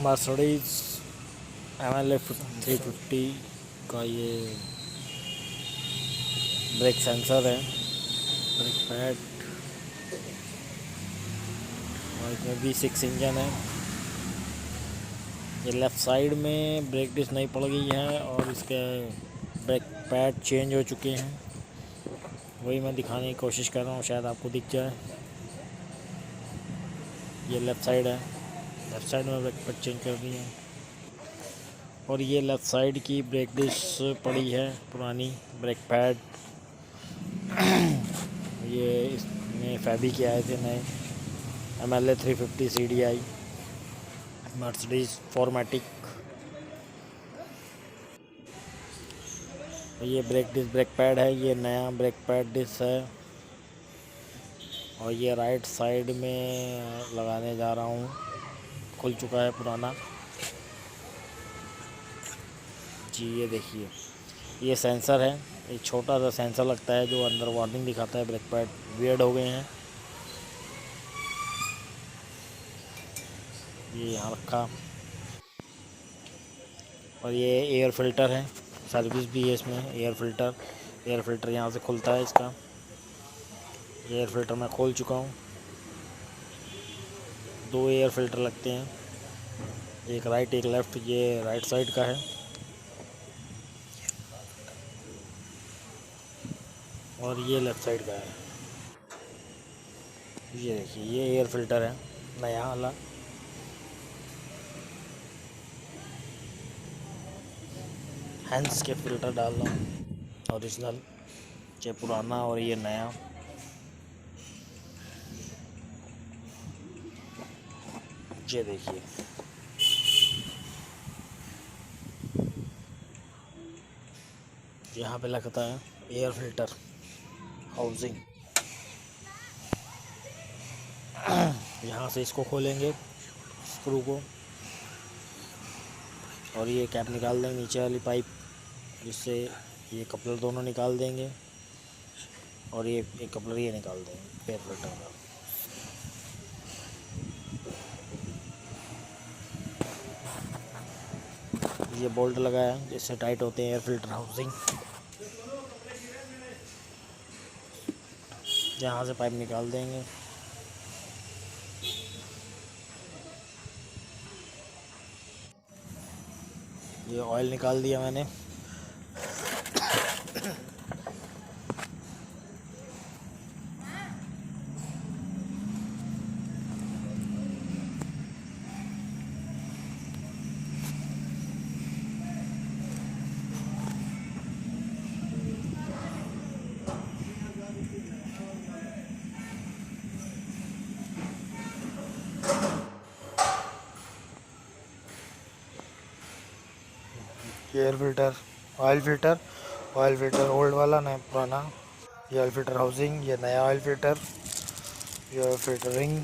Mercedes MLS 350 का ये break sensor है, ब्रेक पैड, और इसमें V6 इंजन है। ये लेफ़्ट साइड में ब्रेक डिस्क नहीं पड़ गई है और इसके ब्रेक पैड चेंज हो चुके हैं, वही मैं दिखाने की कोशिश कर रहा हूँ, शायद आपको दिख जाए। ये लेफ़्ट साइड है, लेफ़्ट साइड में ब्रेक पैड चेंज कर दिए हैं। और ये लेफ़्ट साइड की ब्रेक डिस्क पड़ी है पुरानी, ब्रेक पैड ये इसमें फैबी के आए थे नए, MLA 350 CDI मर्सिडीज फॉर्मेटिक। ये ब्रेक डिस्क ब्रेक पैड है, ये नया ब्रेक पैड डिस्क है। और ये राइट साइड में लगाने जा रहा हूँ, खुल चुका है पुराना जी। ये देखिए, ये सेंसर है, एक छोटा सा सेंसर लगता है जो अंदर वार्निंग दिखाता है ब्रेक पैड वियर्ड हो गए हैं। ये यहाँ रखा। और ये एयर फिल्टर है, सर्विस भी है इसमें। एयर फिल्टर यहाँ से खुलता है इसका। एयर फिल्टर मैं खोल चुका हूँ। 2 एयर फिल्टर लगते हैं, एक राइट एक लेफ़्ट। ये राइट साइड का है और ये लेफ़्ट साइड का है। ये देखिए, ये एयर फिल्टर है नया वाला। हैंड्स के फिल्टर डाल रहा हूँ, ओरिजिनल, ये पुराना और ये नया। ये देखिए, यहाँ पे लगता है एयर फिल्टर हाउसिंग। यहाँ से इसको खोलेंगे स्क्रू को, और ये कैप निकाल देंगे नीचे वाली पाइप, जिससे ये कपलर दोनों निकाल देंगे, और ये एक कपलर ये निकाल देंगे एयर फिल्टर का। ये बोल्ट लगाया जिससे टाइट होते हैं एयर फिल्टर हाउसिंग। यहाँ से पाइप निकाल देंगे। ये ऑयल निकाल दिया मैंने। Air filter, oil filter old वाला, नया पुराना। ये ऑयल फिल्टर हाउसिंग, ये नया ऑयल फिल्टर, ये फिल्टर रिंग।